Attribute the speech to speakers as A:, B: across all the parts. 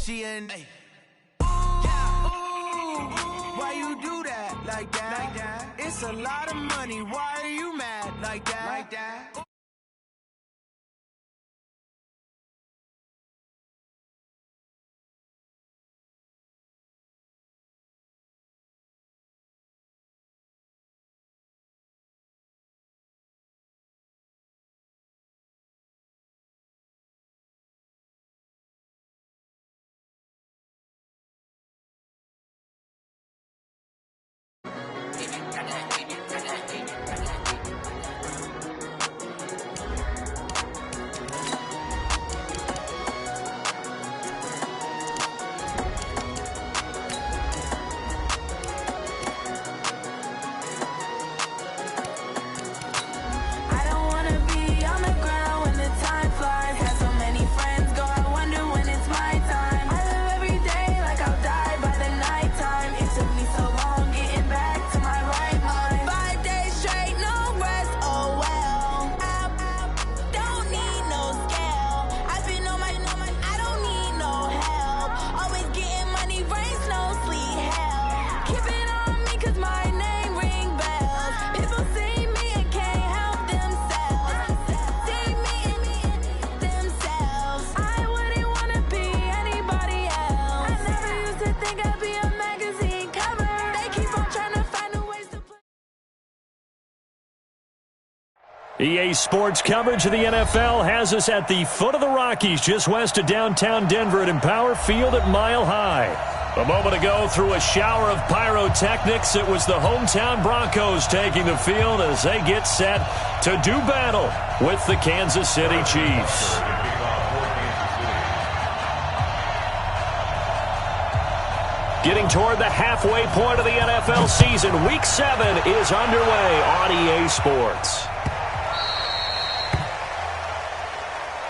A: Gucci and yeah, why you do that like that? It's a lot of money. Why are you mad like that?
B: EA Sports coverage of the NFL has us at the foot of the Rockies, just west of downtown Denver at Empower Field at Mile High. A moment ago, through a shower of pyrotechnics, it was the hometown Broncos taking the field as they get set to do battle with the Kansas City Chiefs. Getting toward the halfway point of the NFL season, Week 7 is underway on EA Sports.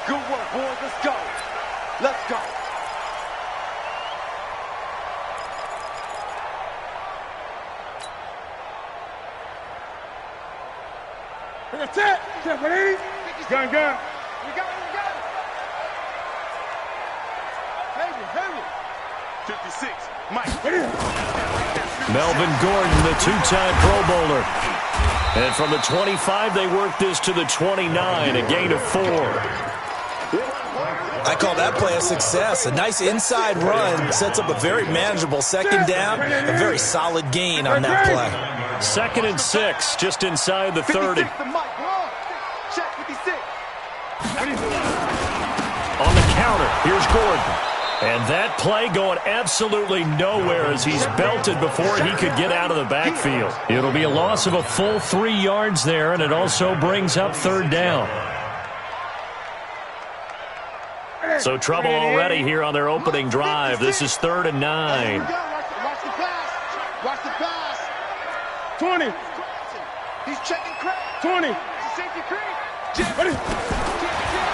C: Good work, boys. Let's go. Let's go. That's it. Japanese. Gun. You got it. Heavy. 56. Mike.
B: Melvin Gordon, the two-time Pro Bowler. And from the 25, they work this to the 29, a gain of 4.
D: I call that play a success. A nice inside run sets up a very manageable second down, a very solid gain on that play.
B: 2nd and 6, just inside the 30. On the counter, here's Gordon. And that play going absolutely nowhere as he's belted before he could get out of the backfield. It'll be a loss of a full 3 yards there, and it also brings up 3rd down. So trouble already here on their opening drive. This is 3rd and 9.
C: Watch the pass. 20. He's checking Craig. 20. Safety Craig.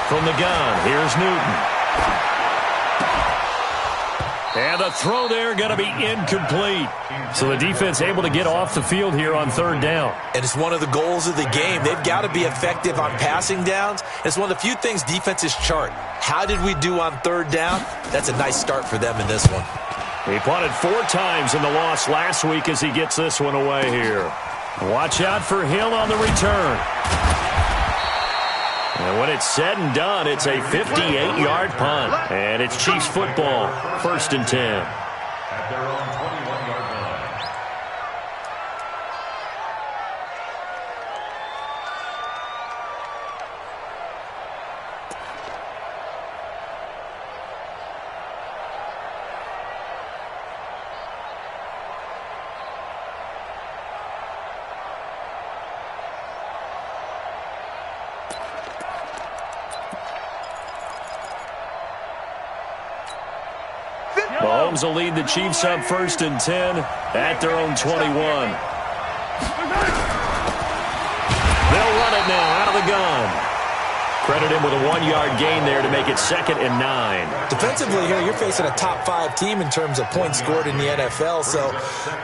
B: From the gun, here's Newton. And the throw there going to be incomplete. So the defense able to get off the field here on 3rd down.
D: And it's one of the goals of the game. They've got to be effective on passing downs. It's one of the few things defenses chart. How did we do on 3rd down? That's a nice start for them in this one.
B: He punted 4 times in the loss last week as he gets this one away here. Watch out for Hill on the return. And when it's said and done, it's a 58-yard punt. And it's Chiefs football, 1st and 10.
E: At their own 21-yard line.
B: Mahomes will lead the Chiefs up 1st and 10 at their own 21. They'll run it now out of the gun. Credit him with a 1-yard gain there to make it 2nd and 9.
D: Defensively here, you're facing a top 5 team in terms of points scored in the NFL. So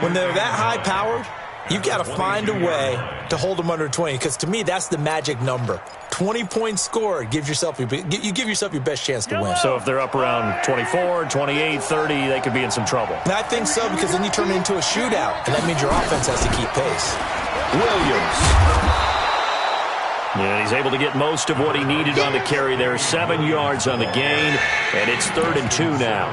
D: when they're that high-powered, You've got to find a way to hold them under 20, because to me, that's the magic number. 20 points scored, you give yourself your best chance to win.
B: So if they're up around 24, 28, 30, they could be in some trouble.
D: And I think so, because then you turn it into a shootout, and that means your offense has to keep pace.
B: Williams. And he's able to get most of what he needed on the carry there. 7 yards on the gain, and it's 3rd and 2 now.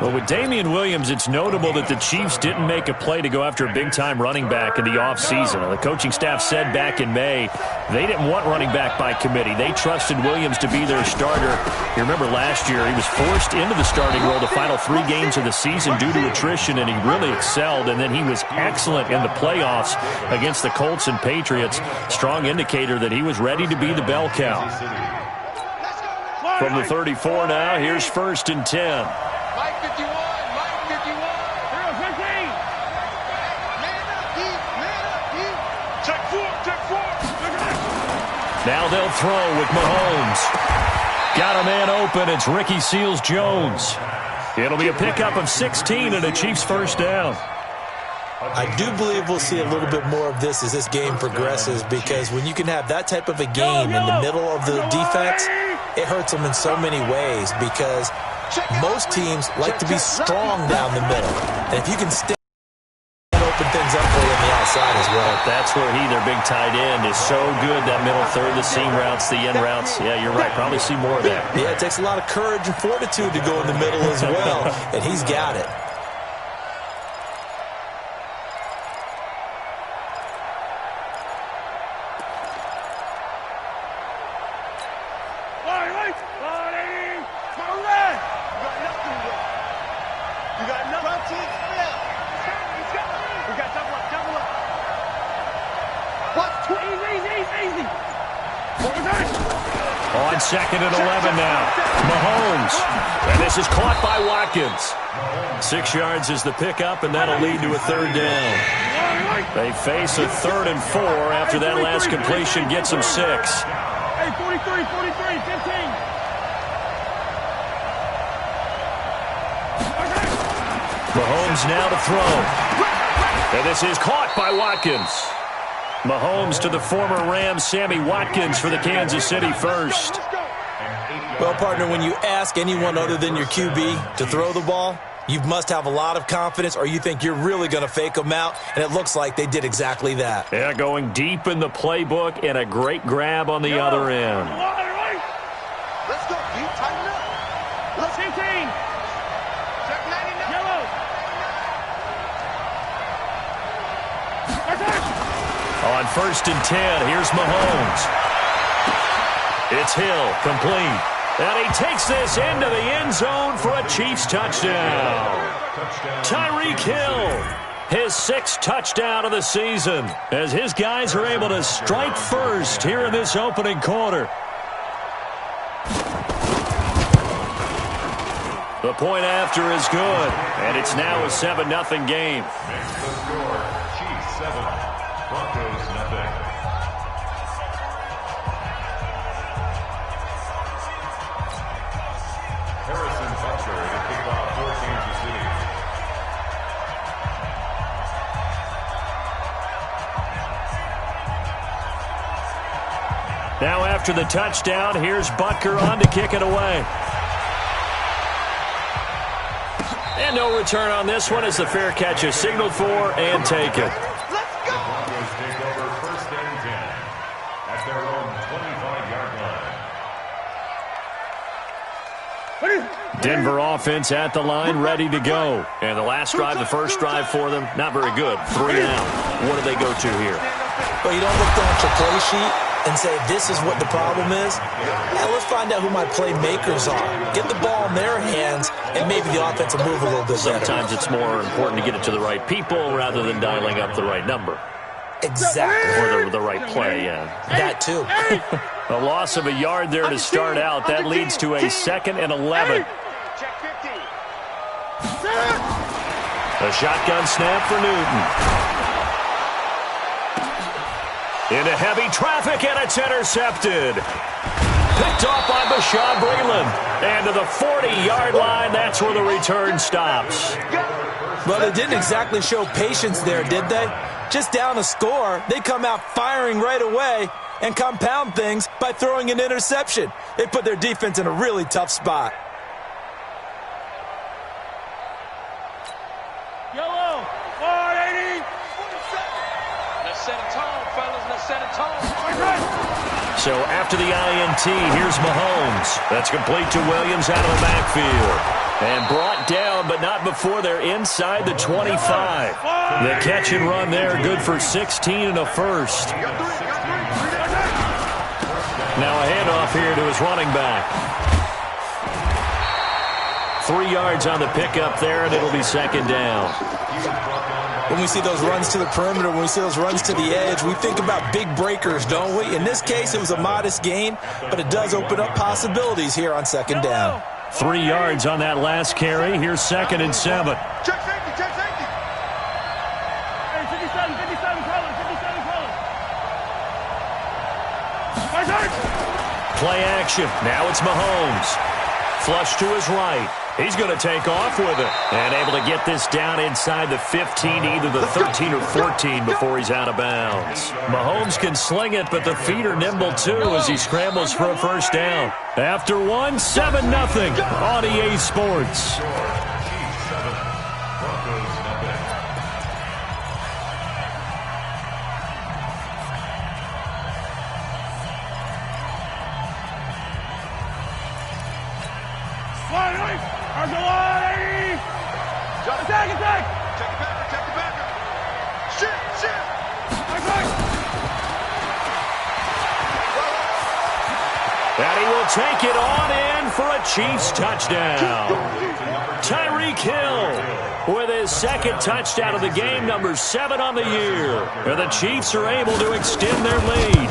B: Well, with Damian Williams, it's notable that the Chiefs didn't make a play to go after a big-time running back in the offseason. The coaching staff said back in May they didn't want running back by committee. They trusted Williams to be their starter. You remember last year he was forced into the starting role the final 3 games of the season due to attrition, and he really excelled, and then he was excellent in the playoffs against the Colts and Patriots. Strong indicator that he was ready to be the bell cow. From the 34 now, here's 1st and 10. Now they'll throw with Mahomes. Got a man open. It's Ricky Seals-Jones. It'll be a pickup of 16 and a Chiefs first down.
D: I do believe we'll see a little bit more of this as this game progresses, because when you can have that type of a game in the middle of the defense, it hurts them in so many ways, because most teams like to be strong down the middle. And if you can stay open things up for you on the outside as well.
B: That's where their big tight end, is so good. That middle third, the seam routes, the end routes. Yeah, you're right. Probably see more of that.
D: Yeah, it takes a lot of courage and fortitude to go in the middle as well, and he's got it.
B: On 2nd and 11 now. Mahomes. And this is caught by Watkins. 6 yards is the pickup, and that'll lead to a 3rd down. They face a 3rd and 4 after that last completion gets them 6.
C: Hey, 43, 15.
B: Mahomes now to throw. And this is caught by Watkins. Mahomes to the former Rams, Sammy Watkins, for the Kansas City first.
D: Well, partner, when you ask anyone other than your QB to throw the ball, you must have a lot of confidence, or you think you're really going to fake them out, and it looks like they did exactly that.
B: Yeah, going deep in the playbook, and a great grab on the other end.
C: Let's go. You tighten up. Let's 15. Check 99. Yellow.
B: On 1st and 10, here's Mahomes. It's Hill, complete. And he takes this into the end zone for a Chiefs touchdown. Tyreek Hill, his 6th touchdown of the season, as his guys are able to strike first here in this opening quarter. The point after is good, and it's now a 7-0 game.
E: Makes the score, Chiefs 7, Broncos nothing. Harrison Butker to kick off for Kansas City.
B: Now after the touchdown, here's Butker on to kick it away. And no return on this one as the fair catch is signaled for and taken.
E: Let's go! The Broncos take over 1st and 10 at their own 25-yard line.
B: Denver offense at the line, ready to go. And the last drive, the first drive for them, not very good. 3 out. What do they go to here?
D: Well, you don't look down at your play sheet and say, this is what the problem is. Now let's find out who my playmakers are. Get the ball in their hands, and maybe the offense will move a little bit better.
B: Sometimes it's more important to get it to the right people rather than dialing up the right number.
D: Exactly.
B: Or the right play, yeah.
D: That too.
B: A loss of a yard there to start out. That leads to a 2nd and 11. A shotgun snap for Newton. Into heavy traffic, and it's intercepted. Picked off by Bashaud Breeland. And to the 40-yard line, that's where the return stops.
D: Well, they didn't exactly show patience there, did they? just down a score, they come out firing right away and compound things by throwing an interception. They put their defense in a really tough spot.
C: Yellow, 480. Let's set a tone, fellas. Let's set a tone.
B: So after the INT, here's Mahomes. That's complete to Williams out of the backfield. And brought down, but not before they're inside the 25. The catch and run there, good for 16 and a first. Now a handoff here to his running back. 3 yards on the pickup there, and it'll be second down.
D: When we see those runs to the perimeter, when we see those runs to the edge, we think about big breakers, don't we? In this case, it was a modest gain, but it does open up possibilities here on second down.
B: 3 yards on that last carry. Here's second and 7.
C: Check safety, check safety. Hey, 57, color, 57, color.
B: Play action. Now it's Mahomes. Flush to his right. He's going to take off with it. And able to get this down inside the 15, either the 13 or 14 before he's out of bounds. Mahomes can sling it, but the feet are nimble too as he scrambles for a first down. After one, 7-0 on EA Sports.
C: Attack! Check the backer! Shit!
B: And he will take it on in for a Chiefs touchdown. Tyreek Hill with his second touchdown of the game, number 7 on the year. And the Chiefs are able to extend their lead.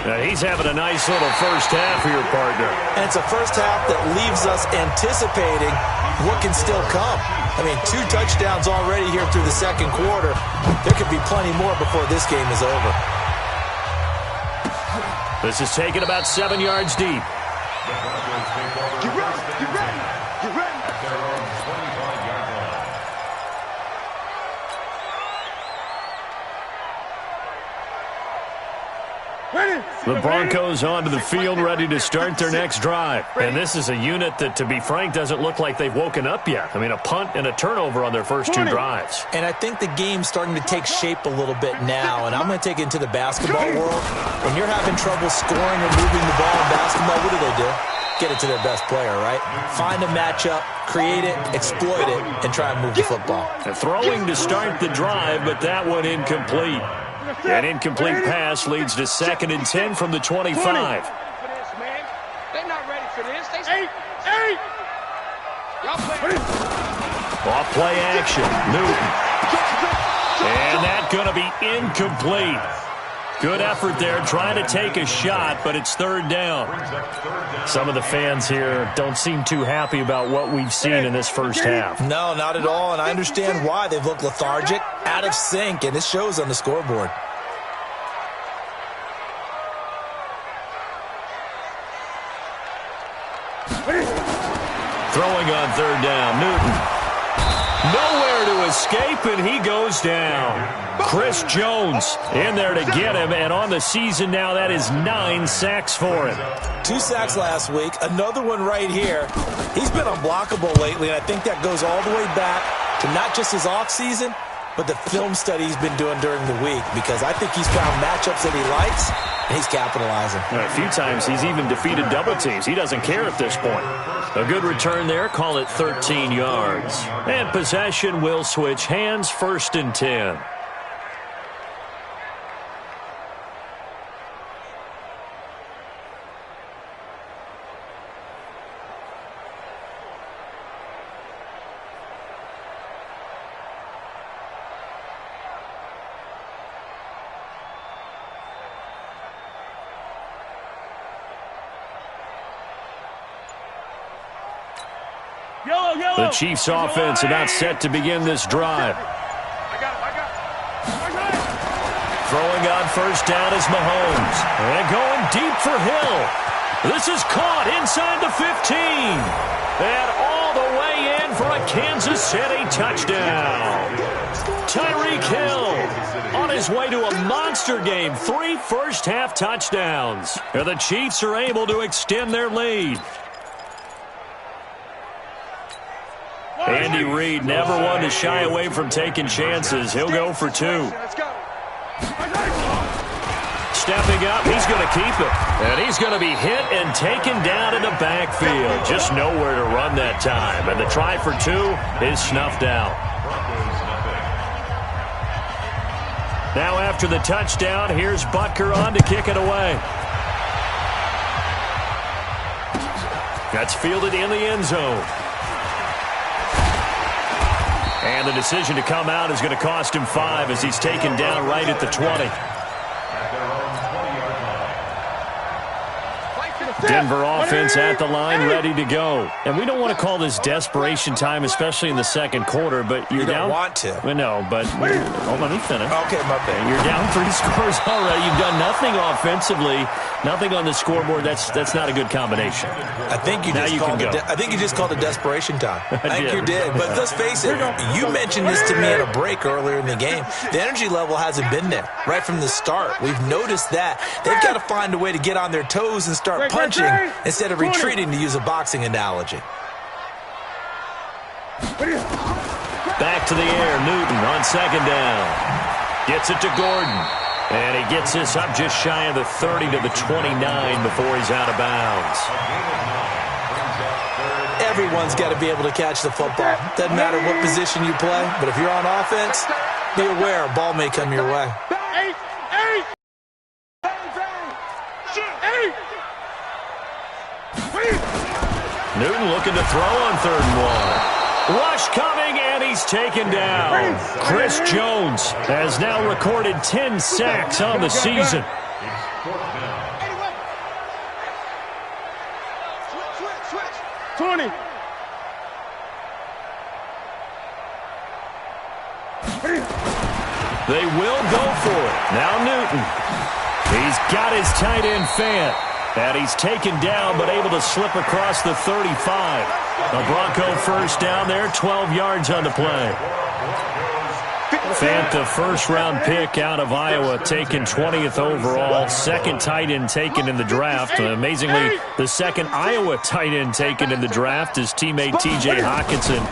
B: Now he's having a nice little first half here, partner.
D: And it's a first half that leaves us anticipating what can still come. I mean, 2 touchdowns already here through the second quarter. There could be plenty more before this game is over.
B: This is taken about 7 yards deep.
C: Get ready!
B: The Broncos onto the field, ready to start their next drive. And this is a unit that, to be frank, doesn't look like they've woken up yet. I mean, a punt and a turnover on their first 2 drives.
D: And I think the game's starting to take shape a little bit now, and I'm going to take it into the basketball world. When you're having trouble scoring or moving the ball in basketball, what do? Get it to their best player, right? Find a matchup, create it, exploit it, and try and move the football.
B: And throwing to start the drive, but that one incomplete. An incomplete pass leads to 2nd and 10 from the 25.
C: They're not ready for this. Eight. Y'all play.
B: Off play action. Newton. And that's going to be incomplete. Good effort there, trying to take a shot, but it's 3rd down. Some of the fans here don't seem too happy about what we've seen in this first half.
D: No, not at all, and I understand why. They've looked lethargic, out of sync, and it shows on the scoreboard.
B: Throwing on 3rd down, Newton. Nowhere to escape, and he goes down. Chris Jones in there to get him, and on the season now, that is 9 sacks for him.
D: 2 sacks last week, another one right here. He's been unblockable lately, and I think that goes all the way back to not just his offseason, but the film study he's been doing during the week, because I think he's found matchups that he likes, and he's capitalizing.
B: A few times he's even defeated double teams. He doesn't care at this point. A good return there, call it 13 yards. And possession will switch hands, 1st and 10. The Chiefs offense about set to begin this drive. Throwing on 1st down is Mahomes. And going deep for Hill. This is caught inside the 15. And all the way in for a Kansas City touchdown. Tyreek Hill his way to a monster game. 3 first-half touchdowns. And the Chiefs are able to extend their lead. Andy Reid never one to shy away from taking chances. He'll go for 2. Stepping up, he's going to keep it. And he's going to be hit and taken down in the backfield. Just nowhere to run that time. And the try for 2 is snuffed out. Now after the touchdown, here's Butker on to kick it away. That's fielded in the end zone. And the decision to come out is going to cost him 5 as he's taken down right at the 20. Denver offense at the line, ready to go. And we don't want to call this desperation time, especially in the second quarter, but you're down.
D: You don't want to.
B: Well, no, but let me finish.
D: Okay, my bad.
B: You're down 3 scores already. You've done nothing offensively, nothing on the scoreboard. That's not a good combination.
D: I think you just called it desperation time. I think you did. But let's face it, you mentioned this to me in a break earlier in the game. The energy level hasn't been there right from the start. We've noticed that. They've got to find a way to get on their toes and start punching instead of retreating, to use a boxing analogy.
B: Back to the air, Newton on second down. Gets it to Gordon. And he gets this up just shy of the 30 to the 29 before he's out of bounds.
D: Everyone's got to be able to catch the football. Doesn't matter what position you play, but if you're on offense, be aware a ball may come your way.
B: Newton looking to throw on 3rd and 1. Rush coming, and he's taken down. Chris Jones has now recorded 10 sacks on the season.
C: Switch. 20.
B: They will go for it. Now Newton. He's got his tight end Fant. And he's taken down, but able to slip across the 35. A Bronco first down there, 12 yards on the play. Fant, the first-round pick out of Iowa, taken 20th overall. Second tight end taken in the draft. Amazingly, the second Iowa tight end taken in the draft is teammate T.J. Hockenson.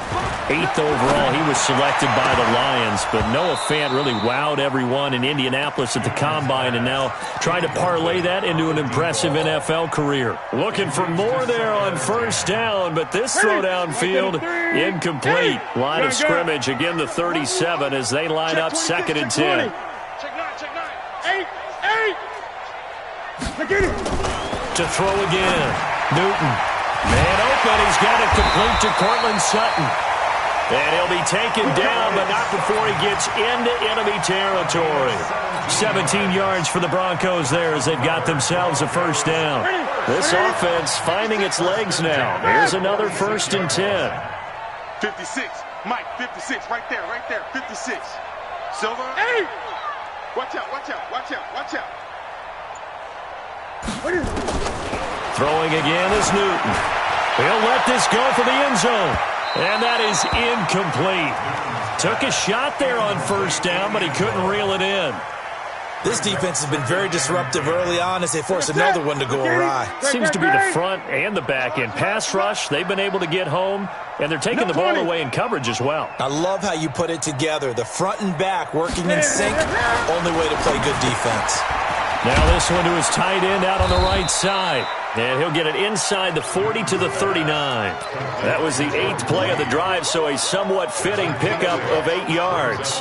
B: 8th overall, he was selected by the Lions. But Noah Fant really wowed everyone in Indianapolis at the Combine and now trying to parlay that into an impressive NFL career. Looking for more there on first down, but this throw downfield incomplete. Line of scrimmage, again the 37 as they line up 2nd and 10.
C: Check 9. 8.
B: To throw again. Newton. Man open. He's got it complete to Cortland Sutton. And he'll be taken down, but not before he gets into enemy territory. 17 yards for the Broncos there as they've got themselves a first down. This offense finding its legs now. Here's another 1st and 10.
C: 56. Mike, 56. Right there. 56. Silver. 8. Watch out.
B: Throwing again is Newton. He'll let this go for the end zone. And that is incomplete. Took a shot there on first down, but he couldn't reel it in.
D: This defense has been very disruptive early on as they force another one to go awry.
B: Seems to be the front and the back end. Pass rush, they've been able to get home, and they're taking the ball away in coverage as well.
D: I love how you put it together. The front and back working in sync, only way to play good defense.
B: Now this one to his tight end out on the right side. And he'll get it inside the 40 to the 39. That was the 8th play of the drive, so a somewhat fitting pickup of 8 yards.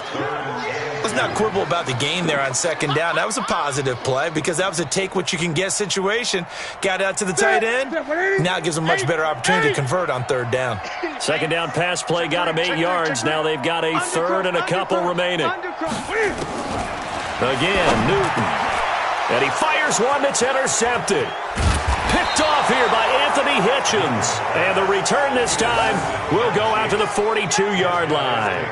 D: Let's not quibble about the gain there on 2nd down. That was a positive play because that was a take-what-you-can-get situation. Got out to the tight end. Now it gives them a much better opportunity to convert on 3rd down.
B: 2nd down pass play got him 8 yards. Now they've got a 3rd and a couple remaining. Again, Newton. And he fires one that's intercepted. Picked off here by Anthony Hitchens. And the return this time will go out to the 42-yard line.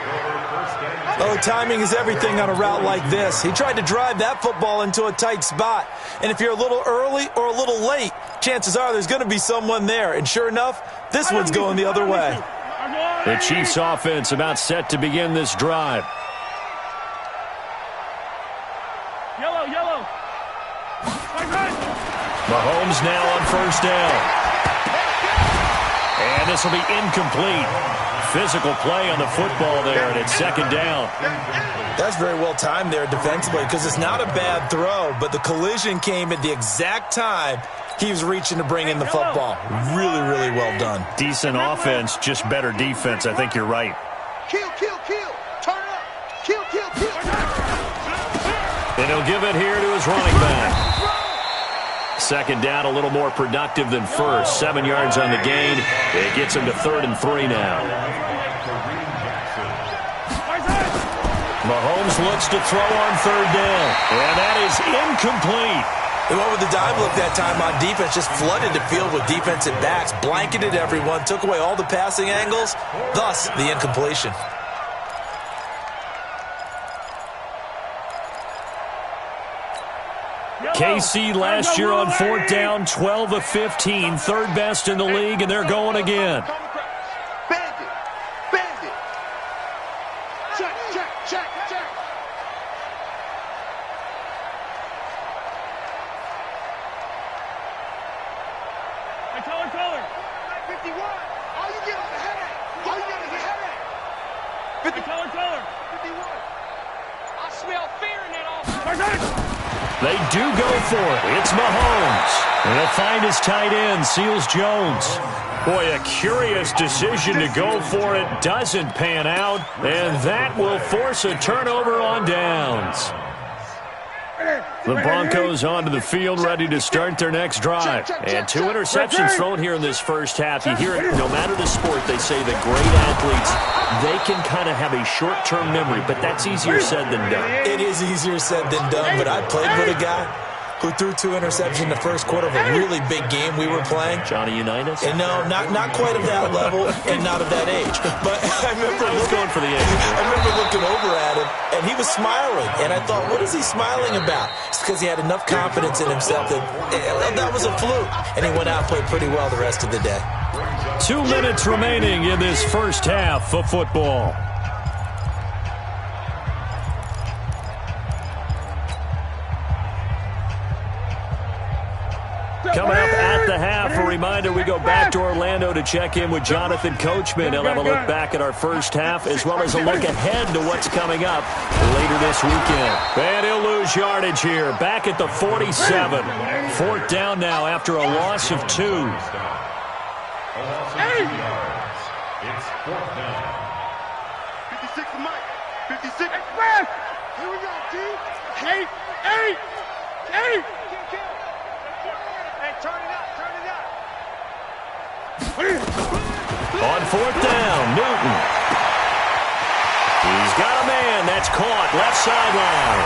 D: Oh, timing is everything on a route like this. He tried to drive that football into a tight spot. And if you're a little early or a little late, chances are there's going to be someone there. And sure enough, this one's going the other way.
B: The Chiefs offense about set to begin this drive.
F: Yellow.
B: Mahomes now on first down. And this will be incomplete. Physical play on the football there, and it's second down.
D: That's very well timed there defensively because it's not a bad throw, but the collision came at the exact time he was reaching to bring in the football. Really, really well done.
B: Decent offense, just better defense. I think you're right.
C: Kill, kill, kill. Turn up. Kill, kill, kill.
B: And he'll give it here to his running back. Second down, a little more productive than first. 7 yards on the gain. It gets him to 3rd and 3 now. Mahomes looks to throw on 3rd down. And that is incomplete.
D: They went with the dive look that time on defense, just flooded the field with defensive backs, blanketed everyone, took away all the passing angles, thus the incompletion.
B: KC last year on 4th down, 12 of 15, 3rd best in the league, and they're going again.
C: Bandit. Bandit. Check, check, check, check.
F: Hey, color.
C: 51. All you get is a headache. All you get is a headache.
F: Hey, color.
C: 51. I smell fear in that offense.
B: They do go for it. It's Mahomes. And he'll find his tight end, Seals Jones. Boy, a curious decision to go for it. Doesn't pan out. And that will force a turnover on downs. The Broncos onto the field, ready to start their next drive. And 2 interceptions thrown here in this first half. You hear it, no matter the sport, they say the great athletes, they can kind of have a short-term memory, but that's easier said than done.
D: It is easier said than done, but I played with a guy who threw 2 interceptions in the first quarter of a really big game we were playing.
B: Johnny Unitas?
D: And no, not quite of that level and not of that age. But I remember looking over at him, and he was smiling. And I thought, what is he smiling about? It's because he had enough confidence in himself that was a fluke. And he went out and played pretty well the rest of the day.
B: 2 minutes remaining in this first half of football. Coming up at the half, a reminder, we go back to Orlando to check in with Jonathan Coachman. He'll have a look back at our first half as well as a look ahead to what's coming up later this weekend. And he'll lose yardage here, back at the 47. 4th down now after a loss of 2.
E: It's 4th down.
C: 56 to Mike. 56.
F: Express.
C: Here we go, T.
F: 8.
C: Hey, turn it up, turn it up.
B: On 4th down, Newton. He's got a man that's caught left sideline.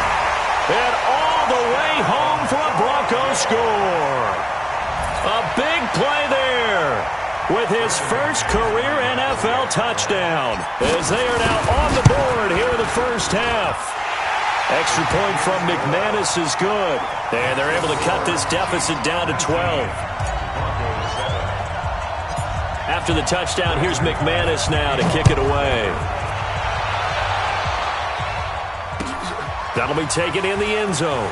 B: And all the way home for a Broncos score. A big play there with his first career NFL touchdown as they are now on the board here in the first half. Extra point from McManus is good. And they're able to cut this deficit down to 12. After the touchdown, here's McManus now to kick it away. That'll be taken in the end zone.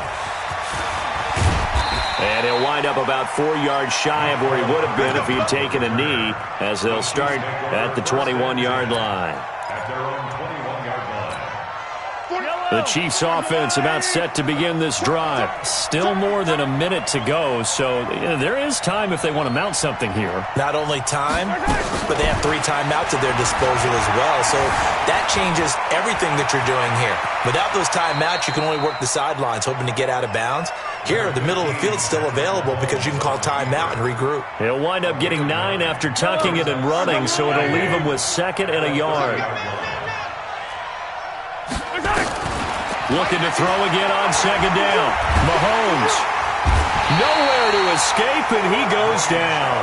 B: And he'll wind up about 4 yards shy of where he would have been if he had taken a knee, as they'll start at the 21-yard line.
E: At their own 21-yard line.
B: The Chiefs offense about set to begin this drive. Still more than a minute to go, so there is time if they want to mount something here.
D: Not only time, but they have 3 timeouts at their disposal as well, so that changes everything that you're doing here. Without those timeouts, you can only work the sidelines, hoping to get out of bounds. Here, the middle of the field is still available because you can call timeout and regroup.
B: He'll wind up getting 9 after tucking it and running, so it'll leave him with 2nd and a yard. Looking to throw again on 2nd down. Mahomes. Nowhere to escape, and he goes down.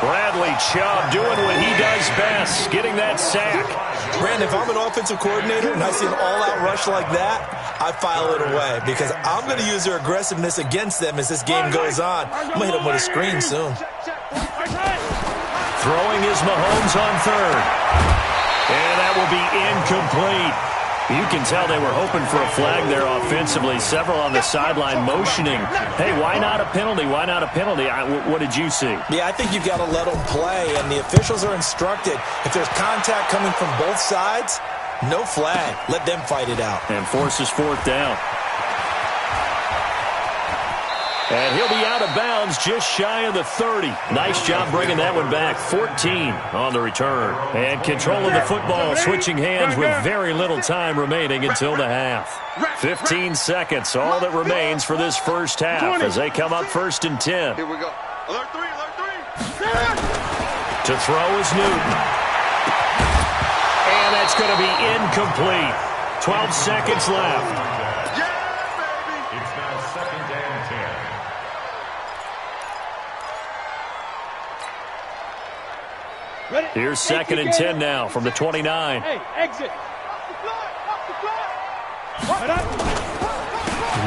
B: Bradley Chubb doing what he does best, getting that sack.
D: Brandon, if I'm an offensive coordinator and I see an all-out rush like that, I file it away because I'm going to use their aggressiveness against them as this game goes on. I'm going to hit them with a screen soon.
B: Throwing is Mahomes on 3rd. And that will be incomplete. You can tell they were hoping for a flag there offensively. Several on the sideline motioning, hey, why not a penalty? Why not a penalty? What did you see?
D: Yeah, I think you've got to let them play, and the officials are instructed. If there's contact coming from both sides, no flag. Let them fight it out.
B: And forces fourth down. And he'll be out of bounds just shy of the 30. Nice job bringing that one back. 14 on the return. And control of the football switching hands with very little time remaining until the half. 15 seconds, all that remains for this first half as they come up 1st and 10.
C: Here we go. Alert 3, alert 3.
B: To throw is Newton. And that's going to be incomplete. 12 seconds left.
E: It's now 2nd and 10.
F: Ready?
B: Here's 2nd and 10 now from the 29.
F: Hey, exit.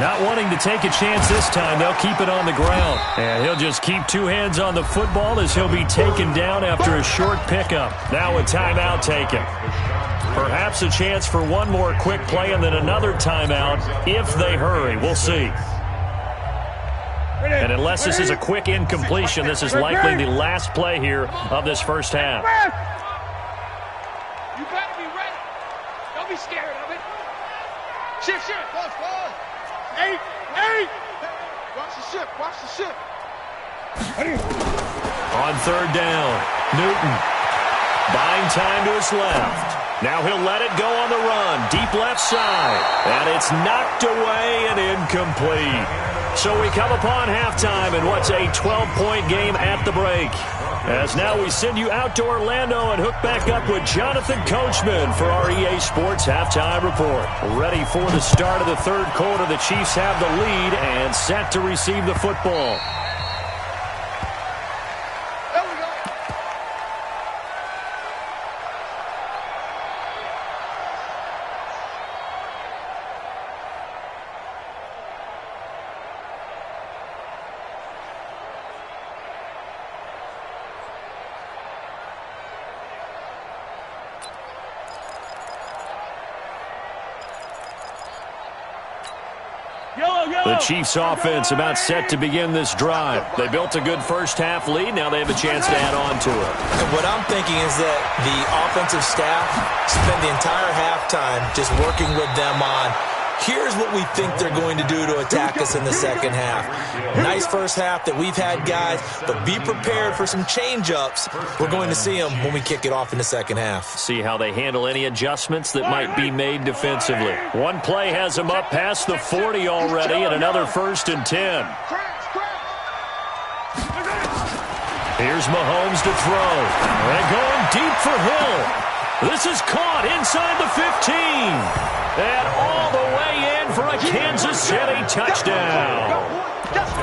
B: Not wanting to take a chance this time, they'll keep it on the ground. And he'll just keep 2 hands on the football as he'll be taken down after a short pickup. Now a timeout taken. Perhaps a chance for one more quick play and then another timeout if they hurry. We'll see. And unless this is a quick incompletion, this is likely the last play here of this first half.
F: You better be ready. Don't be scared of it.
C: Shift. Pause.
F: 8.
C: Watch the ship.
B: On 3rd down, Newton buying time to his left. Now he'll let it go on the run, deep left side. And it's knocked away and incomplete. So we come upon halftime in what's a 12-point game at the break. As now we send you out to Orlando and hook back up with Jonathan Coachman for our EA Sports Halftime Report. Ready for the start of the 3rd quarter. The Chiefs have the lead and set to receive the football. The Chiefs offense about set to begin this drive. They built a good first half lead. Now they have a chance to add on to it.
D: And what I'm thinking is that the offensive staff spend the entire halftime just working with them on, here's what we think they're going to do to attack us in the second half. Nice first half that we've had, guys, but be prepared for some change-ups. We're going to see them when we kick it off in the second half.
B: See how they handle any adjustments that might be made defensively. One play has them up past the 40 already, and another 1st and 10. Here's Mahomes to throw. And going deep for Hill. This is caught inside the 15. And all the way in for a Kansas City touchdown.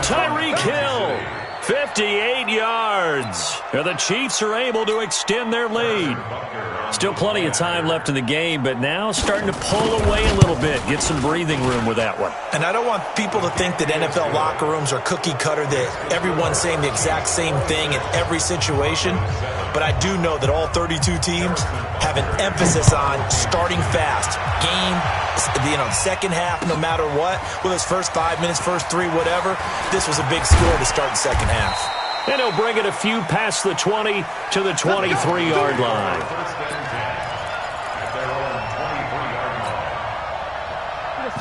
B: Tyreek Hill, 58 yards. And the Chiefs are able to extend their lead. Still plenty of time left in the game, but now starting to pull away a little bit. Get some breathing room with that one.
D: And I don't want people to think that NFL locker rooms are cookie cutter, that everyone's saying the exact same thing in every situation. But I do know that all 32 teams have an emphasis on starting fast. Game, second half, no matter what. Whether it's first 5 minutes, first 3, whatever. This was a big score to start the second half.
B: And he'll bring it a few past the 20 to the 23-yard line.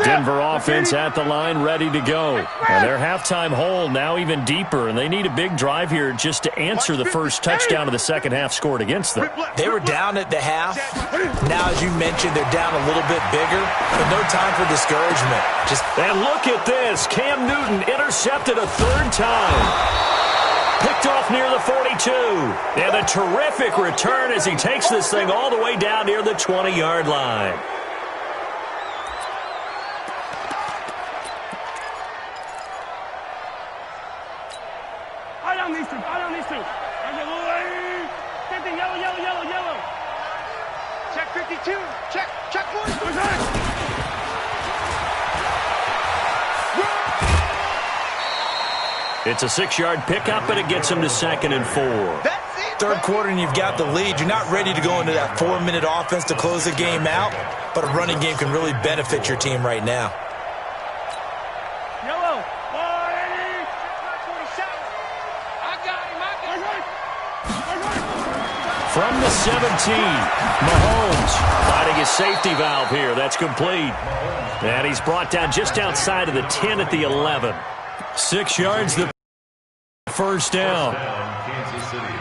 B: Denver offense at the line, ready to go. And their halftime hole now even deeper, and they need a big drive here just to answer the first touchdown of the second half scored against them.
D: They were down at the half. Now, as you mentioned, they're down a little bit bigger, but no time for discouragement.
B: And look at this. Cam Newton intercepted a 3rd time. Picked off near the 42. And a terrific return as he takes this thing all the way down near the 20-yard line.
F: I don't need to. Yellow.
C: Check 52. Check 1.
B: It's a 6-yard pickup, but it gets him to 2nd and 4.
C: That's it.
D: Third quarter and you've got the lead. You're not ready to go into that 4-minute offense to close the game out, but a running game can really benefit your team right now.
F: Yellow.
B: From the 17, Mahomes finding a safety valve here. That's complete. And he's brought down just outside of the 10 at the 11. 6 yards, the first down.
E: Kansas City.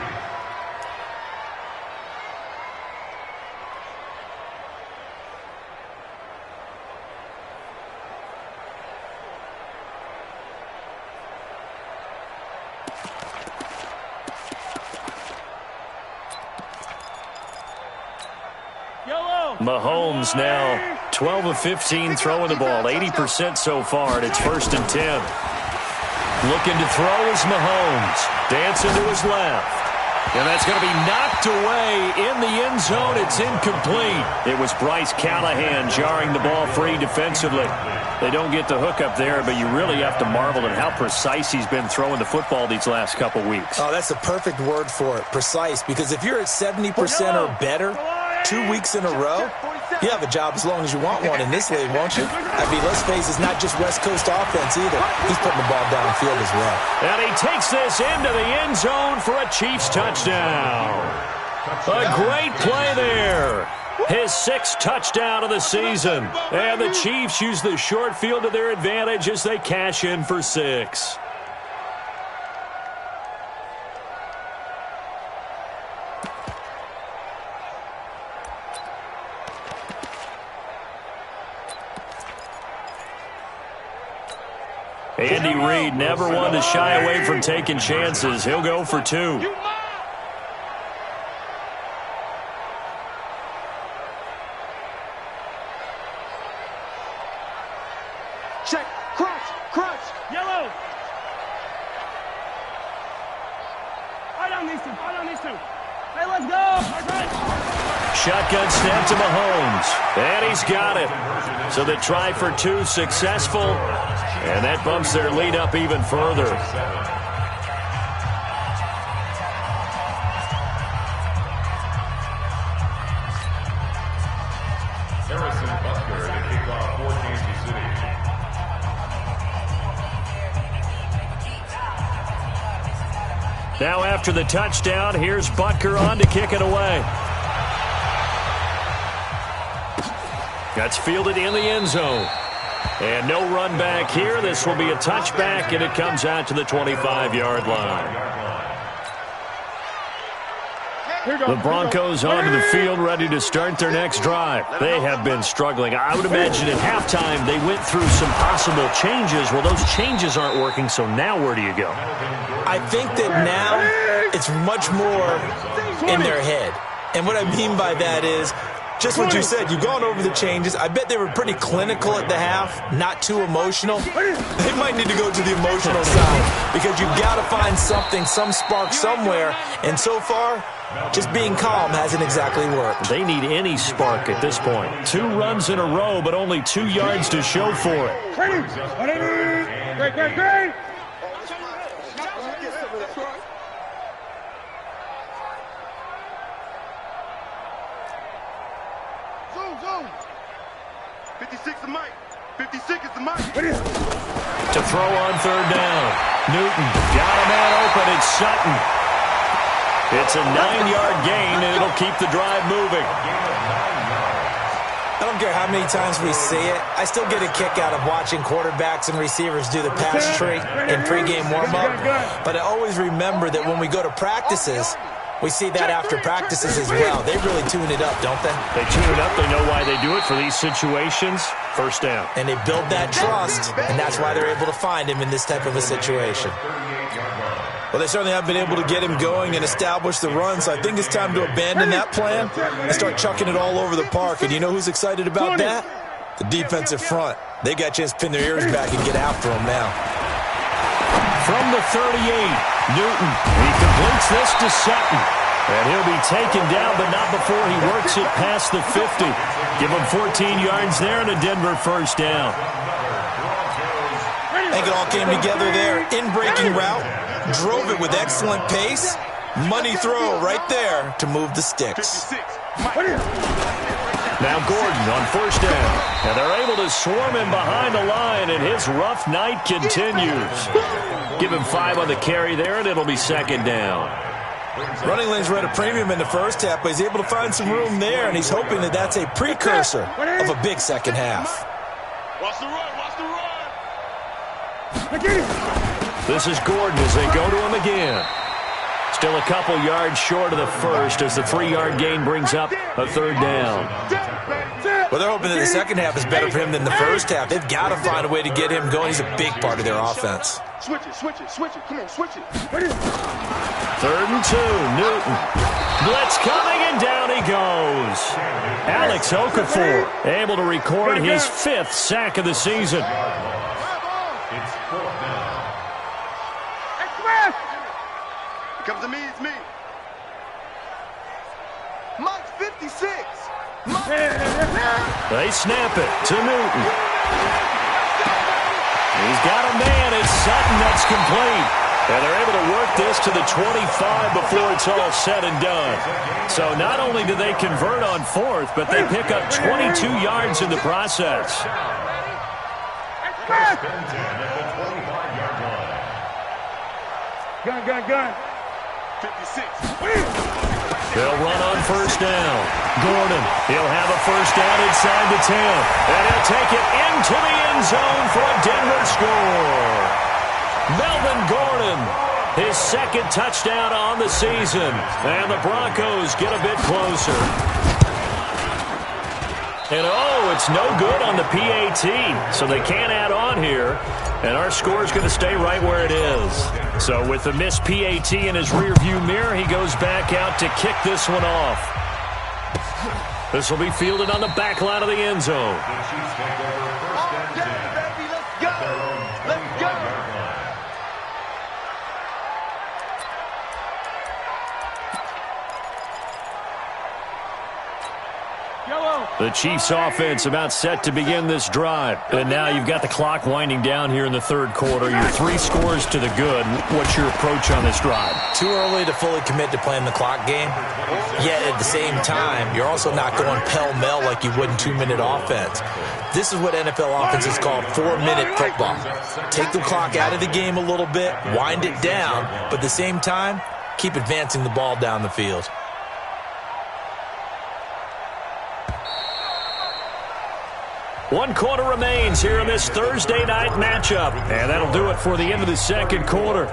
B: Mahomes now 12 of 15 throwing the ball, 80% so far, and it's 1st and 10. Looking to throw is Mahomes. Dancing to his left. And that's going to be knocked away in the end zone. It's incomplete. It was Bryce Callahan jarring the ball free defensively. They don't get the hook up there, but you really have to marvel at how precise he's been throwing the football these last couple weeks.
D: Oh, that's the perfect word for it, precise, because if you're at 70% or better 2 weeks in a row, you have a job as long as you want one in this league, won't you? I mean, let's face it, it's not just West Coast offense either. He's putting the ball downfield as well.
B: And he takes this into the end zone for a Chiefs touchdown. A great play there. His 6th touchdown of the season. And the Chiefs use the short field to their advantage as they cash in for 6. Andy Reid never one to shy away from taking chances. He'll go for 2.
F: Check. Crunch. Yellow. I don't need to. Hey, let's go.
B: Shotgun snap to Mahomes. And he's got it. So the try for 2 successful. And that bumps their lead up even further.
E: Harrison Butker to kick off for Kansas City.
B: Now after the touchdown, here's Butker on to kick it away. That's fielded in the end zone. And no run back here. This will be a touchback, and it comes out to the 25-yard line. The Broncos onto the field, ready to start their next drive. They have been struggling. I would imagine at halftime they went through some possible changes. Well, those changes aren't working, so now where do you go?
D: I think that now it's much more in their head. And what I mean by that is, just what you said, you've gone over the changes. I bet they were pretty clinical at the half, not too emotional. They might need to go to the emotional side because you've got to find something, some spark somewhere. And so far, just being calm hasn't exactly worked.
B: They need any spark at this point. 2 runs in a row, but only 2 yards to show for it.
F: Great.
C: Zoom. 56 is Mike. 56 is the Mike.
B: To throw on 3rd down. Newton got a man open. It's Sutton. It's a 9-yard gain, and it'll keep the drive moving.
D: I don't care how many times we see it. I still get a kick out of watching quarterbacks and receivers do the pass tree in pregame warm-up. But I always remember that when we go to practices, we see that after practices as well. They really tune it up, don't they?
B: They tune it up. They know why they do it for these situations. 1st down.
D: And they build that trust, and that's why they're able to find him in this type of a situation. Well, they certainly have been able to get him going and establish the run, so I think it's time to abandon that plan and start chucking it all over the park. And you know who's excited about that? The defensive front. They got a chance to pin their ears back and get after him now.
B: From the 38, Newton. He completes this to Sutton. And he'll be taken down, but not before he works it past the 50. Give him 14 yards there and a Denver 1st down.
D: I think it all came together there. In-breaking route, drove it with excellent pace, Money throw right there to move the sticks.
B: Now Gordon on first down. And they're able to swarm him behind the line, and his rough night continues. Give him 5 on the carry there, and it'll be second down.
D: Running lanes were at a premium in the first half, but he's able to find some room there, and he's hoping that that's a precursor of a big second half.
C: Watch the run, watch the run.
B: This is Gordon as they go to him again. Still a couple yards short of the first as the 3-yard gain brings up a third down.
D: Well, they're hoping that the second half is better for him than the first half. They've got to find a way to get him going. He's a big part of their offense.
C: Switch it, switch it, switch it. Come on, switch it.
B: 3rd and 2, Newton. Blitz coming, and down he goes. Alex Okafor able to record his 5th sack of the season.
E: It's 4th down.
C: Comes to me, it's me.
A: Mike 56.
B: They snap it to Newton. He's got a man. It's Sutton that's complete. And they're able to work this to the 25 before it's all said and done. So not only do they convert on 4th, but they pick up 22 yards in the process.
E: First and 10 at the 25-yard line.
F: Gun.
C: 56.
B: They'll run on first down. Gordon, he'll have a first down inside the 10. And he'll take it into the end zone for a Denver score. Melvin Gordon, his 2nd touchdown on the season. And the Broncos get a bit closer. And oh, it's no good on the PAT, so they can't add on here. And our score is going to stay right where it is. So with the missed PAT in his rearview mirror, he goes back out to kick this one off. This will be fielded on the back line of the end zone.
E: The Chiefs take over 1st and 10.
A: Baby, let's go. Let's go.
B: The Chiefs offense about set to begin this drive. And now you've got the clock winding down here in the 3rd quarter. You're 3 scores to the good. What's your approach on this drive?
D: Too early to fully commit to playing the clock game. Yet at the same time, you're also not going pell-mell like you would in 2-minute offense. This is what NFL offenses call 4-minute football. Take the clock out of the game a little bit, wind it down, but at the same time, keep advancing the ball down the field.
B: One quarter remains here in this Thursday night matchup. And that'll do it for the end of the 2nd quarter.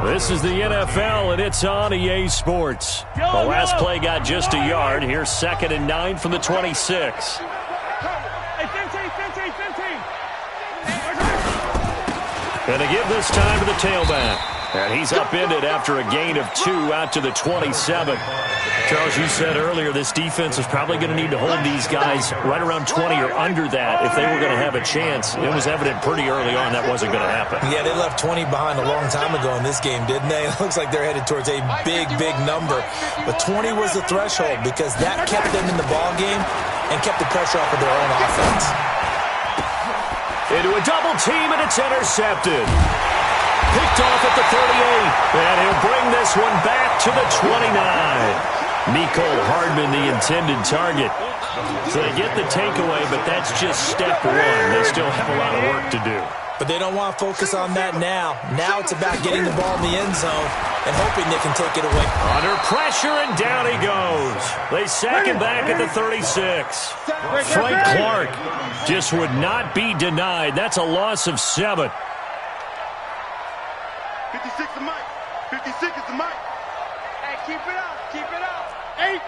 B: This is the NFL, and it's on EA Sports. The last play got just a yard. Here's 2nd and 9 from the 26.
F: Hey, 15.
B: And they give this time to the tailback. And he's upended after a gain of 2 out to the 27. Charles, you said earlier this defense is probably going to need to hold these guys right around 20 or under that if they were going to have a chance. It was evident pretty early on that wasn't going to happen.
D: Yeah, they left 20 behind a long time ago in this game, didn't they? It looks like they're headed towards a big number. But 20 was the threshold because that kept them in the ball game and kept the pressure off of their own offense.
B: Into a double team, and it's intercepted. Picked off at the 38, and he'll bring this one back to the 29. Mecole Hardman, the intended target. So they get the takeaway, but that's just step 1. They still have a lot of work to do.
D: But they don't want to focus on that now. Now it's about getting the ball in the end zone and hoping they can take it away.
B: Under pressure, and down he goes. They sack him back at the 36. Frank Clark just would not be denied. That's a loss of 7.
C: 56 is Mike. 56 is the Mike.
A: Hey, keep it up.
F: 8.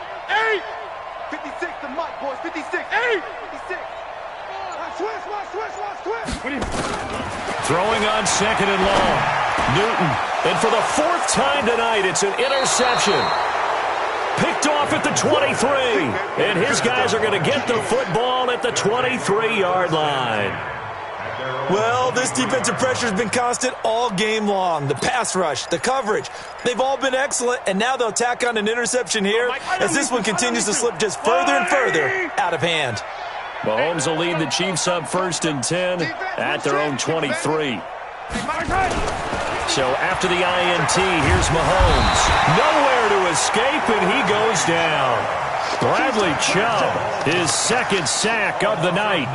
A: 56 the Mike, boys. 56. 56.
F: Switch.
B: Throwing on 2nd and long. Newton. And for the 4th time tonight, it's an interception. Picked off at the 23. And his guys are going to get the football at the 23-yard line.
D: Well, this defensive pressure has been constant all game long. The pass rush, the coverage, they've all been excellent, and now they'll tack on an interception here as this one continues to slip just further and further out of hand.
B: Mahomes will lead the Chiefs up 1st and 10 at their own 23. So after the INT, here's Mahomes. Nowhere to escape, and he goes down. Bradley Chubb, his second sack of the night.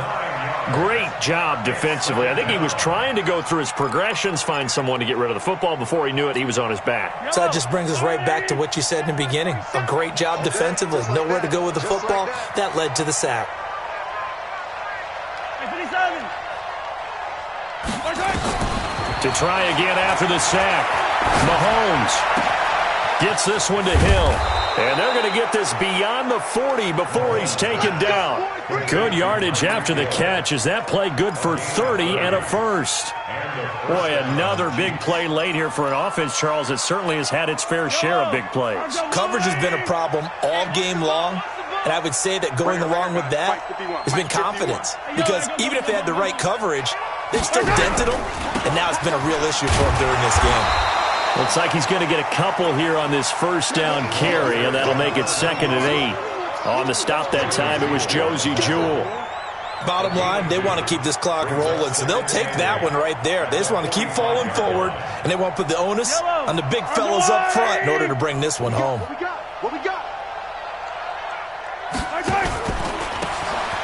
B: Great job defensively. I think he was trying to go through his progressions, find someone to get rid of the football. Before he knew it, he was on his back.
D: So that just brings us right back to what you said in the beginning. A great job defensively. Nowhere to go with the football. That led to the sack.
B: To try again after the sack. Mahomes gets this one to Hill. And they're going to get this beyond the 40 before he's taken down. Good yardage after the catch. Is that play good for 30 and a first? Boy, another big play late here for an offense, Charles. It certainly has had its fair share of big plays.
D: Coverage has been a problem all game long. And I would say that going along with that has been confidence. Because even if they had the right coverage, they've still dented them. And now it's been a real issue for them during this game.
B: Looks like he's going to get a couple here on this first down carry, and that'll make it 2nd and 8. On the stop that time, it was Josie Jewell.
D: Bottom line, they want to keep this clock rolling, so they'll take that one right there. They just want to keep falling forward, and they want to put the onus on the big fellas up front in order to bring this one home.
C: What we got?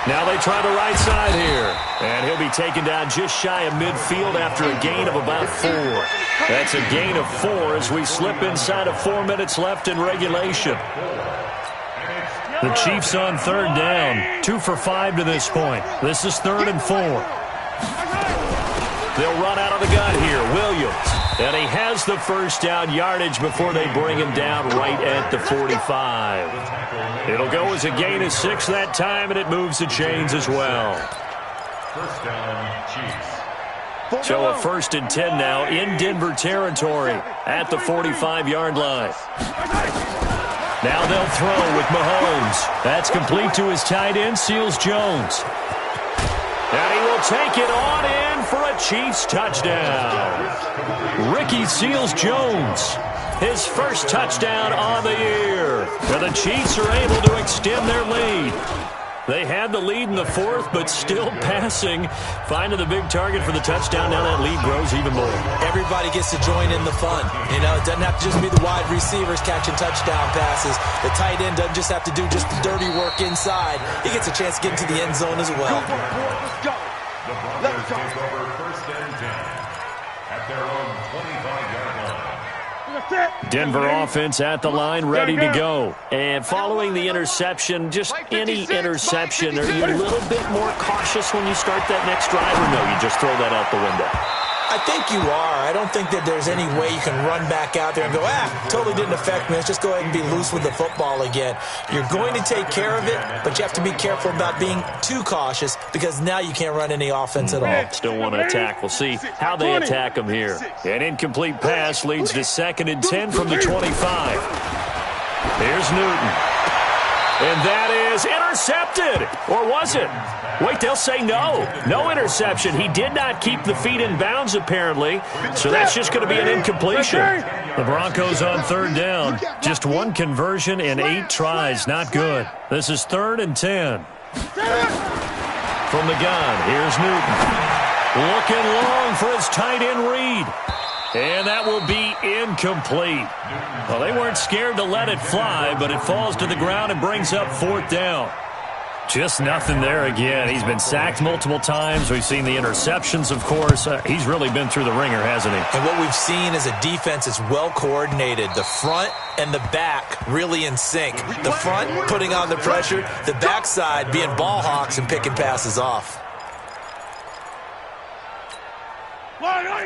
B: Now they try the right side here. And he'll be taken down just shy of midfield after a gain of about 4. That's a gain of 4 as we slip inside of 4 minutes left in regulation. The Chiefs on 3rd down. 2 for 5 to this point. This is 3rd and 4. They'll run out of the gun here. Williams. And he has the first down yardage before they bring him down right at the 45. It'll go as a gain of 6 that time, and it moves the chains as well.
E: First down, Chiefs.
B: So a 1st and 10 now in Denver territory at the 45-yard line. Now they'll throw with Mahomes. That's complete to his tight end, Seals Jones. And he will take it on in for a Chiefs touchdown. Ricky Seals-Jones, his first touchdown on the year. And the Chiefs are able to extend their lead. They had the lead in the 4th, but still passing. Finding the big target for the touchdown. Now that lead grows even more.
D: Everybody gets to join in the fun. You know, it doesn't have to just be the wide receivers catching touchdown passes. The tight end doesn't just have to do just the dirty work inside. He gets a chance to get into the end zone as well.
C: Let's go.
E: The Broncos take over 1st and 10 at their own 25-yard line.
B: Denver offense at the line, ready to go. And following the interception, just any interception, are you a little bit more cautious when you start that next drive, or no, you just throw that out the window?
D: I think you are. I don't think that there's any way you can run back out there and go, totally didn't affect me. Let's just go ahead and be loose with the football again. You're going to take care of it, but you have to be careful about being too cautious because now you can't run any offense at all.
B: Still want to attack. We'll see how they attack them here. An incomplete pass leads to 2nd and 10 from the 25. Here's Newton. And that is intercepted. Or was it? Wait, they'll say no. No interception. He did not keep the feet in bounds, apparently. So that's just going to be an incompletion. The Broncos on 3rd down. Just 1 conversion in 8 tries. Not good. This is 3rd and 10. From the gun, here's Newton. Looking long for his tight end Reed. And that will be incomplete. Well, they weren't scared to let it fly, but it falls to the ground and brings up 4th down. Just nothing there again. He's been sacked multiple times. We've seen the interceptions, of course. He's really been through the ringer, hasn't he?
D: And what we've seen is a defense that's well coordinated. The front and the back really in sync. The front putting on the pressure, the backside being ball hawks and picking passes off.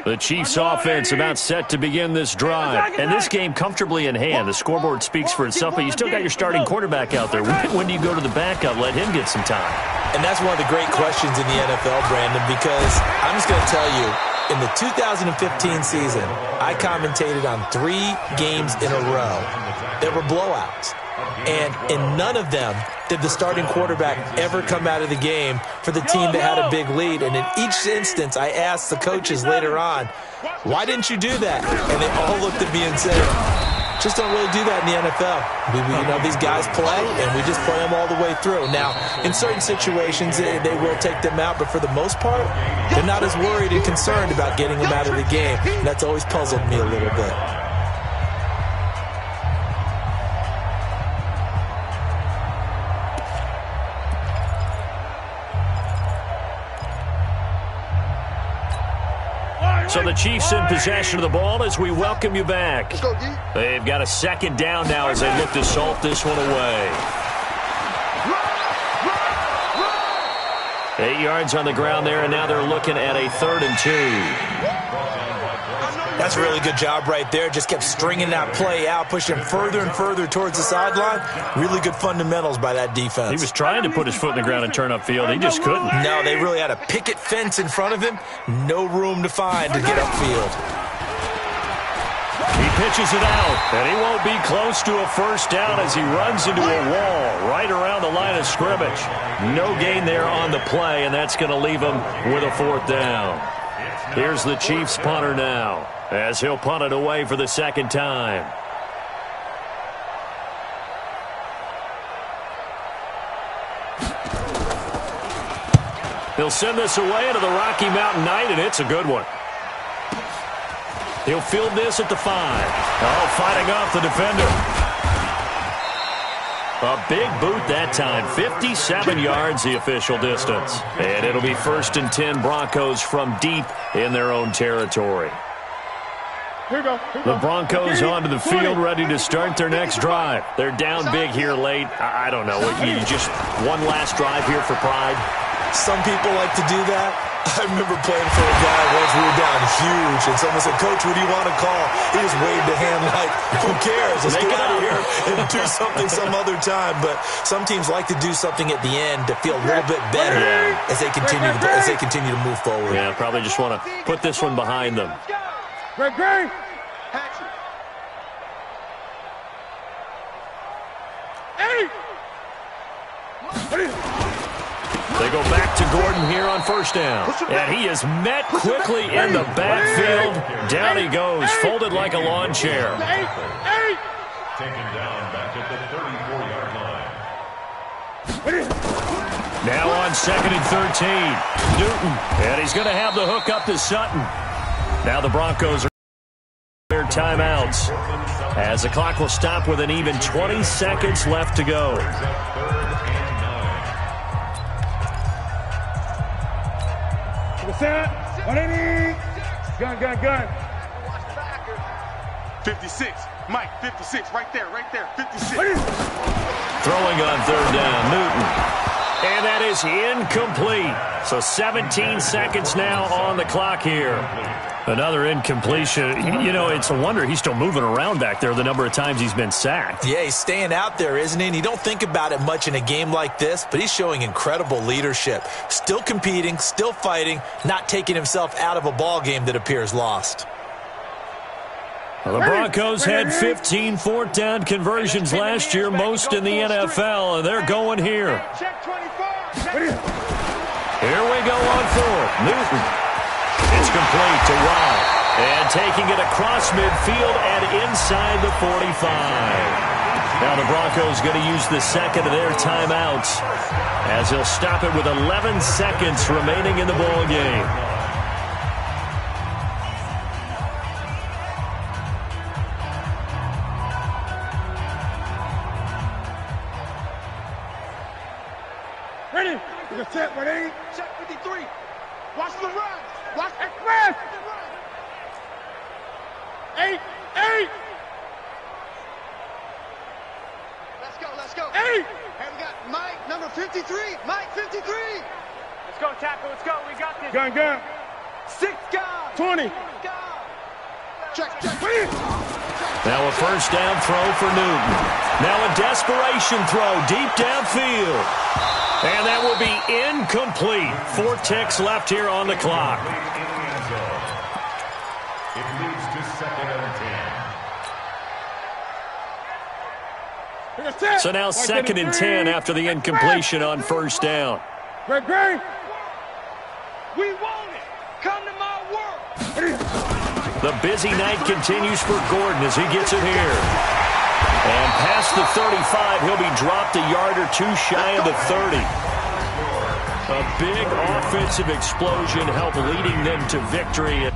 B: The Chiefs offense about set to begin this drive. And this game comfortably in hand. The scoreboard speaks for itself, but you still got your starting quarterback out there. When do you go to the backup? Let him get some time.
D: And that's one of the great questions in the NFL, Brandon, because I'm just going to tell you, in the 2015 season, I commentated on 3 games in a row. There were blowouts. And in none of them did the starting quarterback ever come out of the game for the team that had a big lead. And in each instance, I asked the coaches later on, why didn't you do that? And they all looked at me and said, just don't really do that in the NFL. These guys play, and we just play them all the way through. Now, in certain situations, they will take them out, but for the most part, they're not as worried and concerned about getting them out of the game. And that's always puzzled me a little bit.
B: So the Chiefs in possession of the ball as we welcome you back. They've got a second down now as they look to salt this one away. 8 yards on the ground there, and now they're looking at a 3rd and 2.
D: That's a really good job right there. Just kept stringing that play out, pushing further and further towards the sideline. Really good fundamentals by that defense.
B: He was trying to put his foot in the ground and turn upfield. He just couldn't.
D: No, they really had a picket fence in front of him. No room to find to get upfield.
B: He pitches it out, and he won't be close to a first down as he runs into a wall right around the line of scrimmage. No gain there on the play, and that's going to leave him with a 4th down. Here's the Chiefs punter now, as he'll punt it away for the 2nd time. He'll send this away into the Rocky Mountain Night, and it's a good one. He'll field this at the 5. Oh, fighting off the defender. A big boot that time. 57 yards the official distance. And it'll be 1st and 10 Broncos from deep in their own territory. The Broncos onto the field, ready to start their next drive. They're down big here late. I don't know. You just one last drive here for pride.
D: Some people like to do that. I remember playing for a guy once we were down huge, and someone said, "Coach, what do you want to call?" He just waved a hand like, "Who cares? Let's get out of here and do something some other time." But some teams like to do something at the end to feel a little bit better as they continue to move forward.
B: Yeah, probably just want to put this one behind them.
F: Great.
B: They go back to Gordon here on 1st down. And he is met quickly in the backfield. Down he goes, folded like a lawn chair.
E: Taken down back at the 34-yard line.
B: Now on 2nd and 13. Newton. And he's going to have the hook up to Sutton. Now the Broncos are their timeouts, as the clock will stop with an even 20 seconds left to go.
F: Set. 180. Gun.
C: 56. Mike, 56. Right there. 56.
B: Throwing on 3rd down, Newton. And that is incomplete. So 17 seconds now on the clock here. Another incompletion. You know, it's a wonder he's still moving around back there the number of times he's been sacked.
D: Yeah, he's staying out there, isn't he? And you don't think about it much in a game like this, but he's showing incredible leadership. Still competing, still fighting, not taking himself out of a ball game that appears lost.
B: Well, the Broncos had 15 4th down conversions last year, most in the NFL, and they're going here. Here we go on 4th. Newton. It's complete to Robb. And taking it across midfield and inside the 45. Now the Broncos going to use the 2nd of their timeouts, as he'll stop it with 11 seconds remaining in the ball game.
F: Ready? You're set, ready?
C: Check 53. Watch the run.
F: Watch express. 8.
C: Let's go.
F: 8.
C: And we got Mike, number 53. Mike, 53.
F: Let's go, tackle. Let's go. We got this. Gun.
C: 6 guys.
F: 20.
C: Check.
B: Now a 1st down throw for Newton. Now a desperation throw deep downfield. And that will be incomplete. 4 ticks left here on the clock.
E: It leads to 2nd and 10.
B: So now 2nd and 10 after the incompletion on 1st down.
F: Great.
C: We want it. Come to my world.
B: The busy night continues for Gordon as he gets it here. And past the 35, he'll be dropped a yard or two shy of the 30. A big offensive explosion helped leading them to victory.